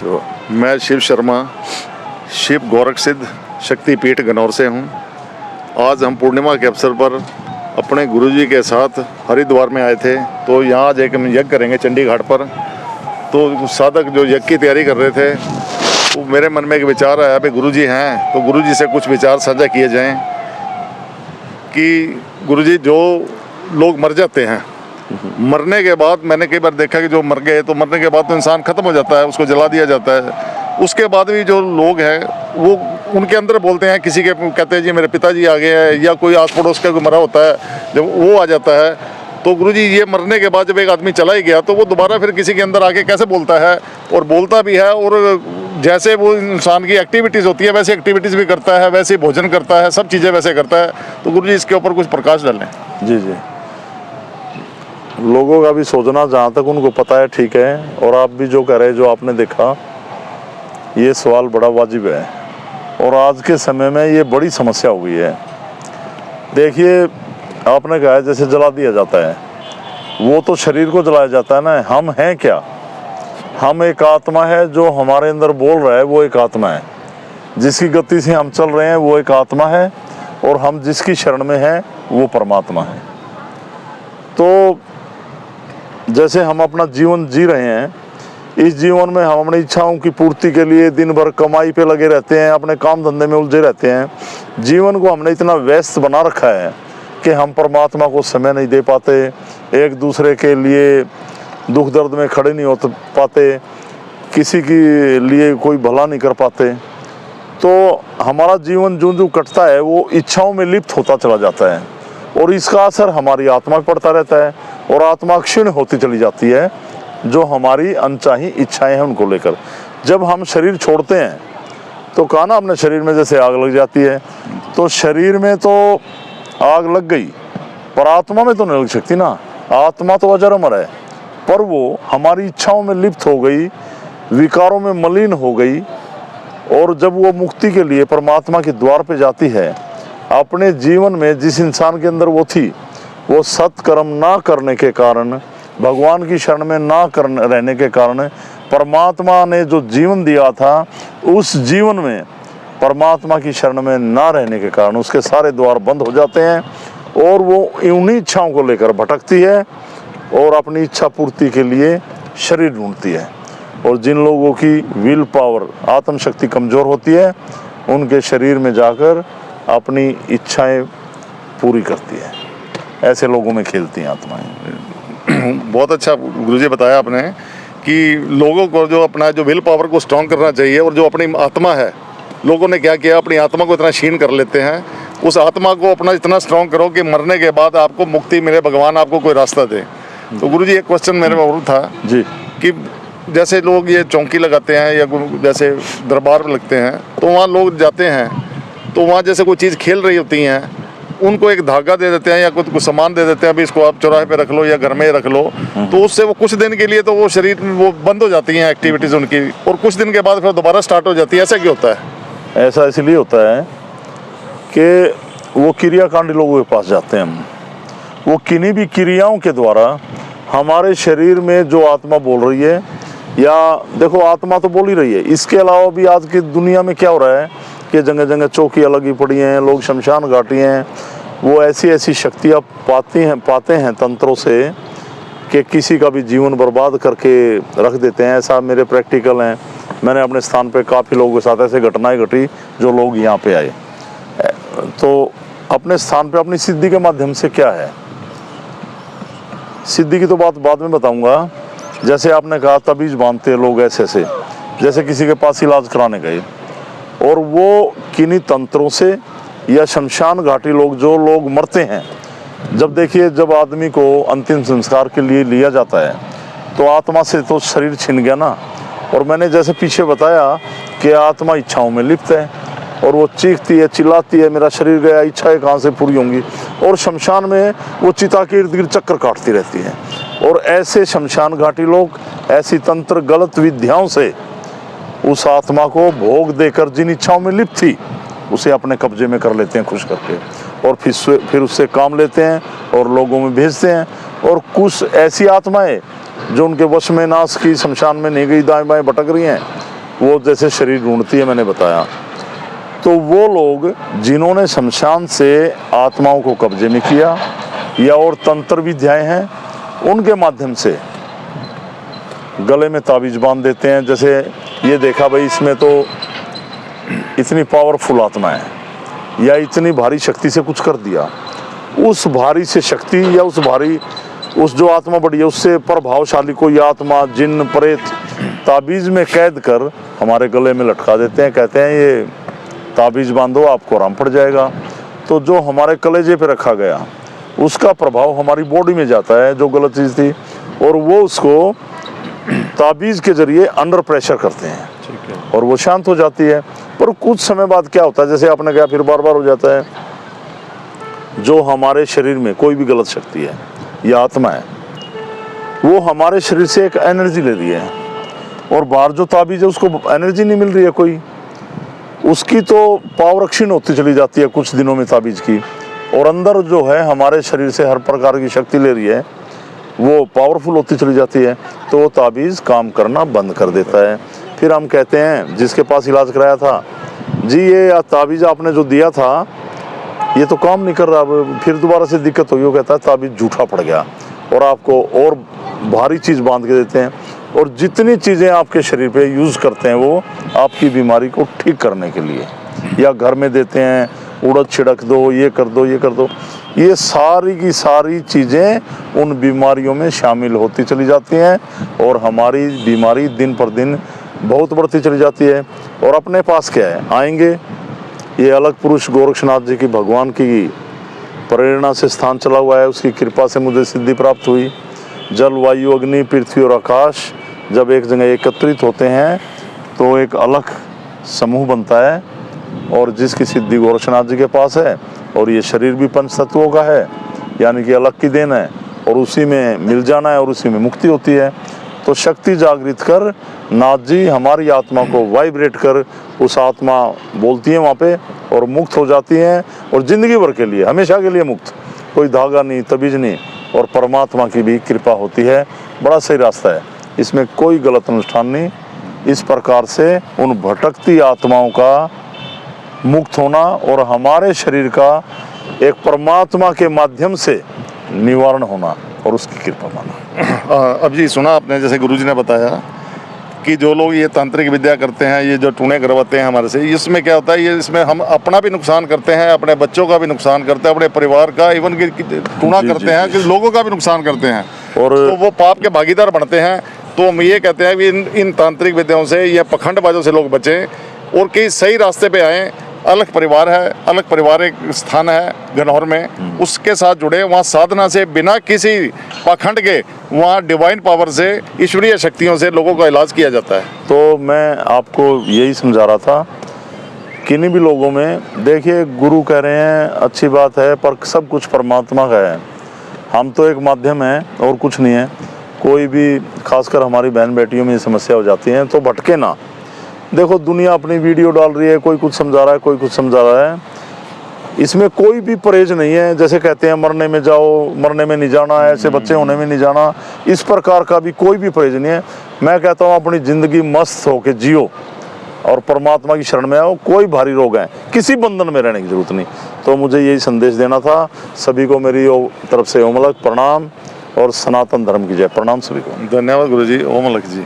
तो मैं शिव शर्मा, शिव गोरख सिद्ध शक्तिपीठ गनौर से हूँ। आज हम पूर्णिमा के अवसर पर अपने गुरुजी के साथ हरिद्वार में आए थे। तो यहाँ आज एक यज्ञ करेंगे चंडी घाट पर। तो साधक जो यज्ञ की तैयारी कर रहे थे, तो मेरे मन में एक विचार आया भाई गुरुजी हैं तो गुरुजी से कुछ विचार साझा किए जाएं कि गुरुजी जो लोग मर जाते हैं, मरने के बाद मैंने कई बार देखा कि जो मर गए तो मरने के बाद तो इंसान ख़त्म हो जाता है, उसको जला दिया जाता है। उसके बाद भी जो लोग हैं वो उनके अंदर बोलते हैं, किसी के कहते हैं जी मेरे पिताजी आ गए हैं, या कोई आस पड़ोस का कोई मरा होता है, जब वो आ जाता है तो गुरुजी ये मरने के बाद जब एक आदमी चला ही गया तो वो दोबारा फिर किसी के अंदर आके कैसे बोलता है, और बोलता भी है, और जैसे वो इंसान की एक्टिविटीज़ होती है वैसे एक्टिविटीज़ भी करता है, वैसे भोजन करता है, सब चीज़ें वैसे करता है। तो गुरुजी इसके ऊपर कुछ प्रकाश डालें। जी जी, लोगों का भी सोचना जहाँ तक उनको पता है ठीक है, और आप भी जो कह रहे हैं, जो आपने देखा, ये सवाल बड़ा वाजिब है और आज के समय में ये बड़ी समस्या हो गई है। देखिए, आपने कहा है जैसे जला दिया जाता है, वो तो शरीर को जलाया जाता है ना। हम हैं क्या? हम एक आत्मा है, जो हमारे अंदर बोल रहा है वो एक आत्मा है, जिसकी गति से हम चल रहे हैं वो एक आत्मा है, और हम जिसकी शरण में हैं वो परमात्मा है। तो जैसे हम अपना जीवन जी रहे हैं, इस जीवन में हम अपनी इच्छाओं की पूर्ति के लिए दिन भर कमाई पे लगे रहते हैं, अपने काम धंधे में उलझे रहते हैं। जीवन को हमने इतना व्यस्त बना रखा है कि हम परमात्मा को समय नहीं दे पाते, एक दूसरे के लिए दुख दर्द में खड़े नहीं हो पाते, किसी के लिए कोई भला नहीं कर पाते। तो हमारा जीवन जो जो कटता है वो इच्छाओं में लिप्त होता चला जाता है, और इसका असर हमारी आत्मा पर पड़ता रहता है, और आत्मा क्षीण होती चली जाती है, जो हमारी अनचाही इच्छाएं हैं उनको लेकर। जब हम शरीर छोड़ते हैं तो कहा ना अपने शरीर में जैसे आग लग जाती है, तो शरीर में तो आग लग गई पर आत्मा में तो नहीं लग सकती ना। आत्मा तो अजर अमर है, पर वो हमारी इच्छाओं में लिप्त हो गई, विकारों में मलिन हो गई, और जब वो मुक्ति के लिए परमात्मा के द्वार पे जाती है, अपने जीवन में जिस इंसान के अंदर वो थी, वो सत्कर्म ना करने के कारण, भगवान की शरण में ना रहने के कारण, परमात्मा ने जो जीवन दिया था उस जीवन में परमात्मा की शरण में ना रहने के कारण उसके सारे द्वार बंद हो जाते हैं, और वो उन्हीं इच्छाओं को लेकर भटकती है और अपनी इच्छा पूर्ति के लिए शरीर ढूंढती है। और जिन लोगों की विल पावर, आत्मशक्ति कमज़ोर होती है, उनके शरीर में जाकर अपनी इच्छाएं पूरी करती है। ऐसे लोगों में खेलती हैं आत्माएं। बहुत अच्छा गुरुजी बताया आपने कि लोगों को जो अपना जो विल पावर को स्ट्रॉन्ग करना चाहिए, और जो अपनी आत्मा है, लोगों ने क्या किया, अपनी आत्मा को इतना क्षीण कर लेते हैं। उस आत्मा को अपना इतना स्ट्रॉन्ग करो कि मरने के बाद आपको मुक्ति मिले, भगवान आपको कोई रास्ता दे। तो गुरुजी एक क्वेश्चन मेरे में और था जी, कि जैसे लोग ये चौकी लगाते हैं या जैसे दरबार लगते हैं, तो वहाँ लोग जाते हैं, तो वहाँ जैसे कोई चीज़ खेल रही होती हैं, उनको एक धागा दे देते हैं या कुछ सामान दे देते हैं, अभी इसको आप चौराहे पे रख लो या घर में रख लो। तो उससे वो कुछ दिन के लिए तो वो शरीर में वो बंद हो जाती हैं एक्टिविटीज़ उनकी, और कुछ दिन के बाद फिर दोबारा स्टार्ट हो जाती है। ऐसा क्यों होता है? ऐसा इसलिए होता है कि वो क्रियाकांडी लोगों के पास जाते हैं हम। वो किन्हीं भी क्रियाओं के द्वारा हमारे शरीर में जो आत्मा बोल रही है, या देखो आत्मा तो बोल ही रही है, इसके अलावा भी आज की दुनिया में क्या हो रहा है कि जगह जगह चौकियाँ लगी पड़ी हैं, लोग शमशान घाटी हैं, वो ऐसी ऐसी शक्तियाँ पाते हैं तंत्रों से कि किसी का भी जीवन बर्बाद करके रख देते हैं। ऐसा मेरे प्रैक्टिकल हैं, मैंने अपने स्थान पे काफ़ी लोगों के साथ ऐसे घटनाएं घटी जो लोग यहाँ पे आए। तो अपने स्थान पे अपनी सिद्धि के माध्यम से क्या है, सिद्धि की तो बात बाद में बताऊँगा। जैसे आपने कहा तबीज बांधते हैं लोग ऐसे ऐसे, जैसे किसी के पास इलाज कराने गए, और वो किन्हीं तंत्रों से या शमशान घाटी लोग, जो लोग मरते हैं, जब देखिए जब आदमी को अंतिम संस्कार के लिए लिया जाता है तो आत्मा से तो शरीर छिन गया ना। और मैंने जैसे पीछे बताया कि आत्मा इच्छाओं में लिप्त है, और वो चीखती है, चिल्लाती है, मेरा शरीर गया, इच्छाएं कहाँ से पूरी होंगी, और शमशान में वो चिता के इर्द गिर्द चक्कर काटती रहती है। और ऐसे शमशान घाटी लोग ऐसी तंत्र गलत विद्याओं से उस आत्मा को भोग देकर जिन इच्छाओं में लिप्त थी उसे अपने कब्जे में कर लेते हैं खुश करके, और फिर उससे काम लेते हैं और लोगों में भेजते हैं। और कुछ ऐसी आत्माएं जो उनके वश में नाश की शमशान में नहीं गई, दाएं बाएं भटक रही हैं, वो जैसे शरीर ढूंढती है, मैंने बताया। तो वो लोग जिन्होंने शमशान से आत्माओं को कब्जे में किया या और तंत्र विद्याएं हैं, उनके माध्यम से गले में ताबीज बांध देते हैं। जैसे ये देखा भाई, इसमें तो इतनी पावरफुल आत्मा है या इतनी भारी शक्ति से कुछ कर दिया, उस भारी से शक्ति या उस जो आत्मा बढ़ी है उससे प्रभावशाली कोई आत्मा, जिन, प्रेत ताबीज में कैद कर हमारे गले में लटका देते हैं। कहते हैं ये ताबीज बांधो, आपको आराम पड़ जाएगा। तो जो हमारे कलेजे पे रखा गया उसका प्रभाव हमारी बॉडी में जाता है, जो गलत चीज़ थी, और वो उसको ताबीज के जरिए अंडर प्रेशर करते हैं और वो शांत हो जाती है। पर कुछ समय बाद क्या होता है, जैसे आपने कहा, फिर बार बार हो जाता है। जो हमारे शरीर में कोई भी गलत शक्ति है या आत्मा है, वो हमारे शरीर से एक एनर्जी ले रही है, और बाहर जो ताबीज है उसको एनर्जी नहीं मिल रही है कोई, उसकी तो पावर क्षीण होती चली जाती है कुछ दिनों में ताबीज की, और अंदर जो है हमारे शरीर से हर प्रकार की शक्ति ले रही है वो पावरफुल होती चली जाती है, तो वो ताबीज़ काम करना बंद कर देता है। फिर हम कहते हैं जिसके पास इलाज कराया था, जी ये ताबीज़ आपने जो दिया था ये तो काम नहीं कर रहा, अब फिर दोबारा से दिक्कत होगी। वो कहता है ताबीज़ झूठा पड़ गया, और आपको और भारी चीज़ बांध के देते हैं, और जितनी चीज़ें आपके शरीर पे यूज़ करते हैं वो आपकी बीमारी को ठीक करने के लिए, या घर में देते हैं, उड़द छिड़क दो, ये कर दो, ये कर दो। ये सारी की सारी चीज़ें उन बीमारियों में शामिल होती चली जाती हैं, और हमारी बीमारी दिन पर दिन बहुत बढ़ती चली जाती है। और अपने पास क्या है, आएंगे, ये अलग पुरुष गोरक्षनाथ जी की भगवान की प्रेरणा से स्थान चला हुआ है, उसकी कृपा से मुझे सिद्धि प्राप्त हुई। जल, वायु, अग्नि, पृथ्वी और आकाश जब एक जगह एकत्रित होते हैं तो एक अलग समूह बनता है, और जिसकी सिद्धि गोरक्षनाथ जी के पास है, और ये शरीर भी पंच तत्वों का है, यानी कि अलग की देन है, और उसी में मिल जाना है और उसी में मुक्ति होती है। तो शक्ति जागृत कर नाथ जी हमारी आत्मा को वाइब्रेट कर, उस आत्मा बोलती है वहाँ पे और मुक्त हो जाती हैं, और ज़िंदगी भर के लिए, हमेशा के लिए मुक्त, कोई धागा नहीं, तबीज नहीं, और परमात्मा की भी कृपा होती है। बड़ा सही रास्ता है, इसमें कोई गलत अनुष्ठान नहीं। इस प्रकार से उन भटकती आत्माओं का मुक्त होना और हमारे शरीर का एक परमात्मा के माध्यम से निवारण होना और उसकी कृपा पाना। अब जी सुना आपने, जैसे गुरुजी ने बताया कि जो लोग ये तांत्रिक विद्या करते हैं, ये जो टूने करवाते हैं हमारे से, इसमें क्या होता है, ये इसमें हम अपना भी नुकसान करते हैं, अपने बच्चों का भी नुकसान करते हैं, अपने परिवार का, इवन कि टूना करते हैं कि लोगों का भी नुकसान करते हैं, और तो वो पाप के भागीदार बनते हैं। तो हम ये कहते हैं कि इन तांत्रिक विद्याओं से या पखंडबाजों से लोग बचें और कई सही रास्ते पे आएँ। अलग परिवार है, अलग पारिवारिक स्थान है गन्नौर में, उसके साथ जुड़े, वहाँ साधना से बिना किसी पाखंड के, वहाँ डिवाइन पावर से, ईश्वरीय शक्तियों से लोगों का इलाज किया जाता है। तो मैं आपको यही समझा रहा था, किन्हीं भी लोगों में देखिए, गुरु कह रहे हैं अच्छी बात है, पर सब कुछ परमात्मा का है, हम तो एक माध्यम है और कुछ नहीं है। कोई भी, खासकर हमारी बहन बेटियों में समस्या हो जाती है तो भटके ना। देखो दुनिया अपनी वीडियो डाल रही है, कोई कुछ समझा रहा है, कोई कुछ समझा रहा है, इसमें कोई भी परहेज नहीं है। जैसे कहते हैं मरने में जाओ, मरने में नहीं जाना, ऐसे बच्चे होने में नहीं जाना, इस प्रकार का भी कोई भी परहेज नहीं है। मैं कहता हूँ अपनी ज़िंदगी मस्त होके जियो और परमात्मा की शरण में आओ। कोई भारी रोग है, किसी बंधन में रहने की जरूरत नहीं। तो मुझे यही संदेश देना था सभी को। मेरी तरफ से ओम अलख प्रणाम और सनातन धर्म की जय। प्रणाम सभी को। धन्यवाद गुरुजी। ओम अलख जी।